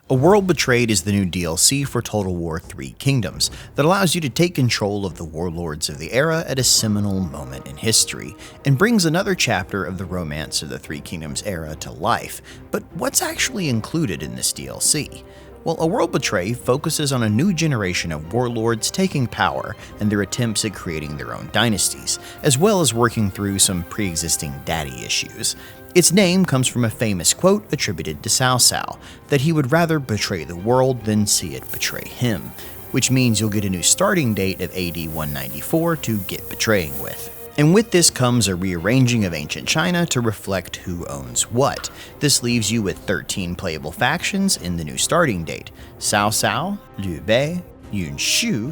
A World Betrayed is the new DLC for Total War 3 Kingdoms that allows you to take control of the warlords of the era at a seminal moment in history, and brings another chapter of the romance of the Three Kingdoms era to life. But what's actually included in this DLC? Well, A World Betrayed focuses on a new generation of warlords taking power and their attempts at creating their own dynasties, as well as working through some pre-existing daddy issues. Its name comes from a famous quote attributed to Cao Cao, that he would rather betray the world than see it betray him, which means you'll get a new starting date of AD 194 to get betraying with. And with this comes a rearranging of ancient China to reflect who owns what. This leaves you with 13 playable factions in the new starting date: Cao Cao, Liu Bei, Yun Shu,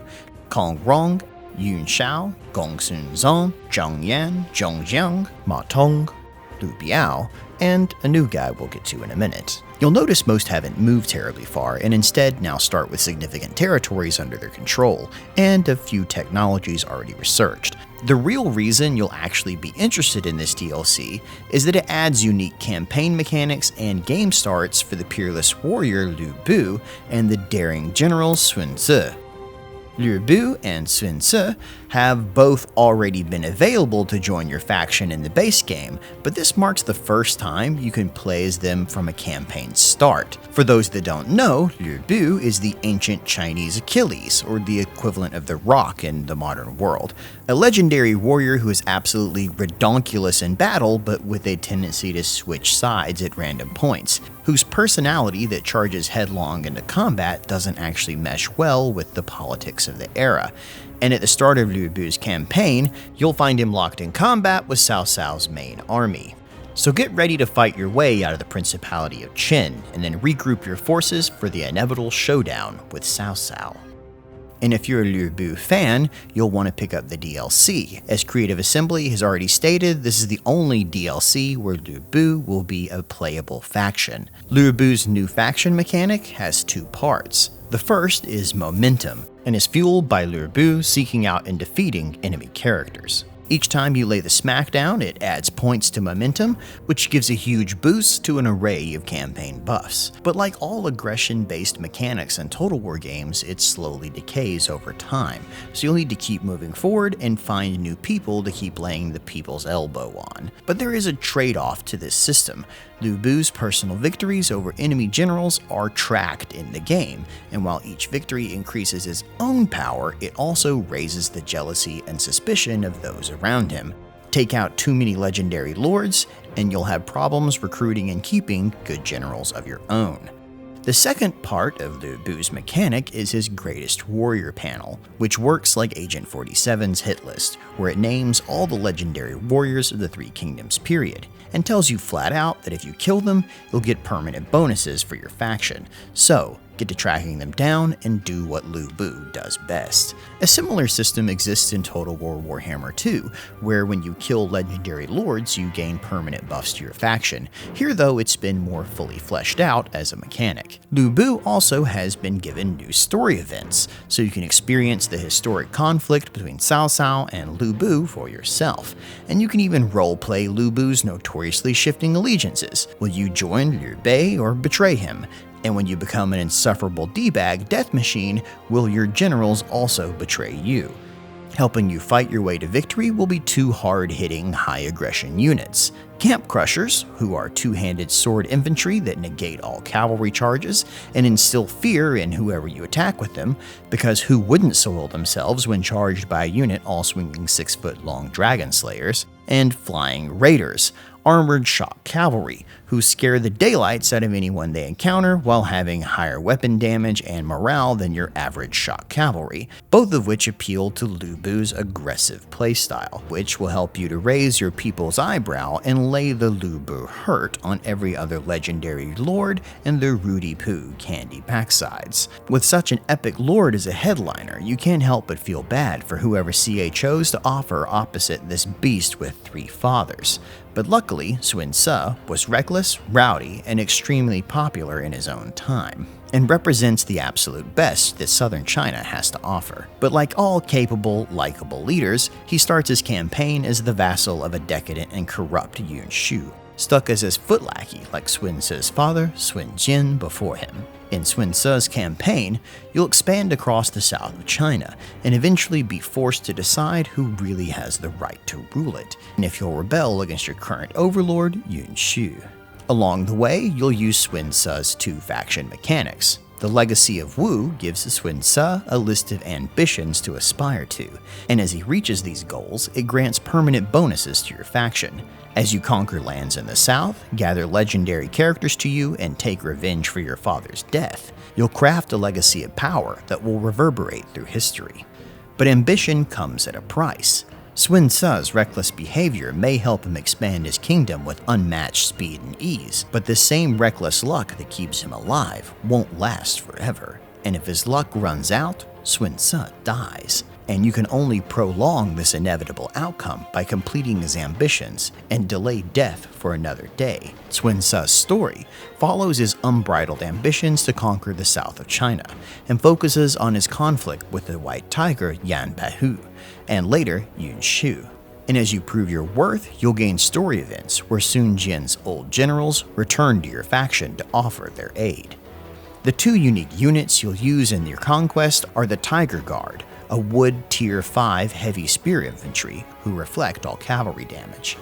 Kong Rong, Yun Shao, Gong Sun Zong, Zhang Yan, Zhong Jiang, Ma Tong, Liu Biao, and a new guy we'll get to in a minute. You'll notice most haven't moved terribly far, and instead now start with significant territories under their control, and a few technologies already researched. The real reason you'll actually be interested in this DLC is that it adds unique campaign mechanics and game starts for the peerless warrior Lu Bu and the daring general Sun Ce. Liu Bu and Sun Ce have both already been available to join your faction in the base game, but this marks the first time you can play as them from a campaign start. For those that don't know, Liu Bu is the ancient Chinese Achilles, or the equivalent of the Rock in the modern world. A legendary warrior who is absolutely redonkulous in battle, but with a tendency to switch sides at random points, whose personality that charges headlong into combat doesn't actually mesh well with the politics of the era. And at the start of Liu Bu's campaign, you'll find him locked in combat with Cao Cao's main army. So get ready to fight your way out of the Principality of Qin, and then regroup your forces for the inevitable showdown with Cao Cao. And if you're a Liu Bu fan, you'll want to pick up the DLC. As Creative Assembly has already stated, this is the only DLC where Liu Bu will be a playable faction. Liu Bu's new faction mechanic has two parts. The first is momentum, and is fueled by Liu Bu seeking out and defeating enemy characters. Each time you lay the smackdown, it adds points to momentum, which gives a huge boost to an array of campaign buffs. But like all aggression-based mechanics in Total War games, it slowly decays over time, so you'll need to keep moving forward and find new people to keep laying the people's elbow on. But there is a trade-off to this system. Liu Bu's personal victories over enemy generals are tracked in the game, and while each victory increases his own power, it also raises the jealousy and suspicion of those around him. Take out too many legendary lords, and you'll have problems recruiting and keeping good generals of your own. The second part of Liu Bu's mechanic is his Greatest Warrior panel, which works like Agent 47's hit list, where it names all the legendary warriors of the Three Kingdoms period, and tells you flat out that if you kill them, you'll get permanent bonuses for your faction. So, get to tracking them down and do what Liu Bu does best. A similar system exists in Total War Warhammer 2, where when you kill legendary lords, you gain permanent buffs to your faction. Here though, it's been more fully fleshed out as a mechanic. Liu Bu also has been given new story events, so you can experience the historic conflict between Cao Cao and Liu Bu for yourself. And you can even roleplay Liu Bu's notoriously shifting allegiances. Will you join Liu Bei or betray him? And when you become an insufferable D-bag death machine, will your generals also betray you? Helping you fight your way to victory will be two hard-hitting, high-aggression units. Camp Crushers, who are two-handed sword infantry that negate all cavalry charges and instill fear in whoever you attack with them, because who wouldn't soil themselves when charged by a unit all swinging 6-foot-long dragon slayers? And Flying Raiders, armored shock cavalry, who scare the daylights out of anyone they encounter while having higher weapon damage and morale than your average shock cavalry, both of which appeal to Liu Bu's aggressive playstyle, which will help you to raise your people's eyebrow and lay the Liu Bu hurt on every other legendary lord and their Rudy Poo candy backsides. With such an epic lord as a headliner, you can't help but feel bad for whoever CA chose to offer opposite this beast with three fathers. But luckily, Sun Ce was reckless, rowdy, and extremely popular in his own time, and represents the absolute best that southern China has to offer. But like all capable, likable leaders, he starts his campaign as the vassal of a decadent and corrupt Yun Shu. stuck as his foot lackey like Sun Tzu's father, Sun Jian, before him. In Sun Tzu's campaign, you'll expand across the south of China and eventually be forced to decide who really has the right to rule it, and if you'll rebel against your current overlord, Yuan Shu. Along the way, you'll use Sun Tzu's two faction mechanics. The Legacy of Wu gives Sun Tzu a list of ambitions to aspire to, and as he reaches these goals, it grants permanent bonuses to your faction. As you conquer lands in the south, gather legendary characters to you, and take revenge for your father's death, you'll craft a legacy of power that will reverberate through history. But ambition comes at a price. Sun Tzu's reckless behavior may help him expand his kingdom with unmatched speed and ease, but the same reckless luck that keeps him alive won't last forever. And if his luck runs out, Sun Tzu dies. And you can only prolong this inevitable outcome by completing his ambitions and delay death for another day. Sun Tzu's story follows his unbridled ambitions to conquer the south of China and focuses on his conflict with the White Tiger Yan Baihu, and later Yuan Shu. And as you prove your worth, you'll gain story events where Sun Jian's old generals return to your faction to offer their aid. The two unique units you'll use in your conquest are the Tiger Guard, a wood Tier 5 heavy spear infantry who reflect all cavalry damage,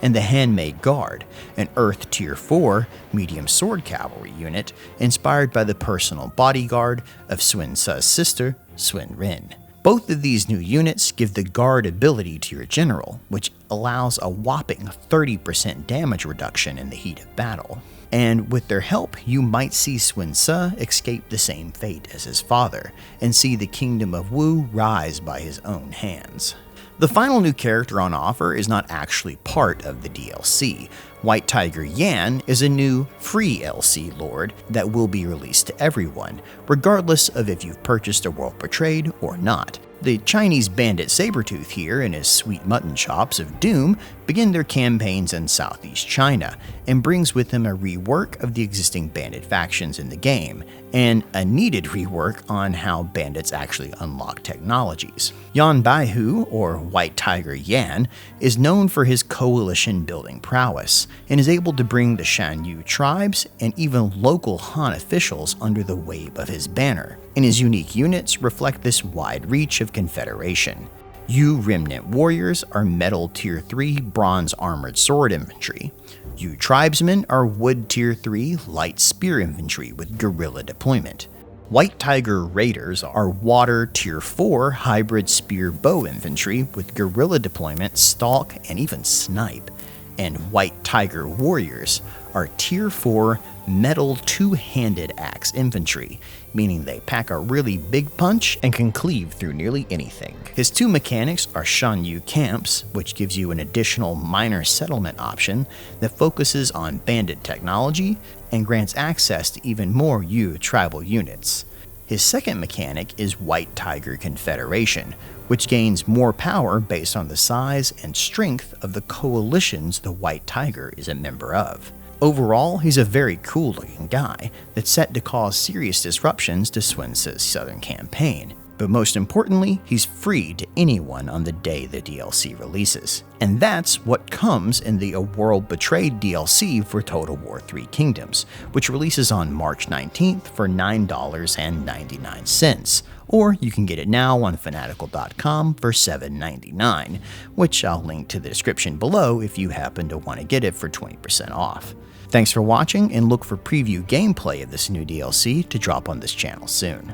and the Handmade Guard, an Earth Tier 4 medium sword cavalry unit inspired by the personal bodyguard of Sun Tzu's sister, Sun Rin. Both of these new units give the guard ability to your general, which allows a whopping 30% damage reduction in the heat of battle. And with their help, you might see Sun Tzu escape the same fate as his father, and see the kingdom of Wu rise by his own hands. The final new character on offer is not actually part of the DLC. White Tiger Yan is a new, free LC lord that will be released to everyone, regardless of if you've purchased a World Betrayed or not. The Chinese bandit Sabretooth here and his sweet mutton chops of doom begin their campaigns in Southeast China, and brings with him a rework of the existing bandit factions in the game, and a needed rework on how bandits actually unlock technologies. Yan Baihu, or White Tiger Yan, is known for his coalition building prowess, and is able to bring the Shan Yu tribes and even local Han officials under the wave of his banner, and his unique units reflect this wide reach of confederation. Yu Remnant Warriors are Metal Tier 3 Bronze Armored Sword Infantry. Yu Tribesmen are Wood Tier 3 Light Spear Infantry with Guerrilla Deployment. White Tiger Raiders are Water Tier 4 Hybrid Spear Bow Infantry with Guerrilla Deployment, Stalk, and even Snipe. And White Tiger Warriors are Tier 4 Metal Two-Handed Axe Infantry, meaning they pack a really big punch and can cleave through nearly anything. His two mechanics are Shan Yu Camps, which gives you an additional minor settlement option that focuses on bandit technology and grants access to even more Yu tribal units. His second mechanic is White Tiger Confederation, which gains more power based on the size and strength of the coalitions the White Tiger is a member of. Overall, he's a very cool looking guy that's set to cause serious disruptions to Sun Tzu's southern campaign. But most importantly, he's free to anyone on the day the DLC releases. And that's what comes in the A World Betrayed DLC for Total War 3 Kingdoms, which releases on March 19th for $9.99. Or you can get it now on Fanatical.com for $7.99, which I'll link to the description below if you happen to want to get it for 20% off. Thanks for watching, and look for preview gameplay of this new DLC to drop on this channel soon.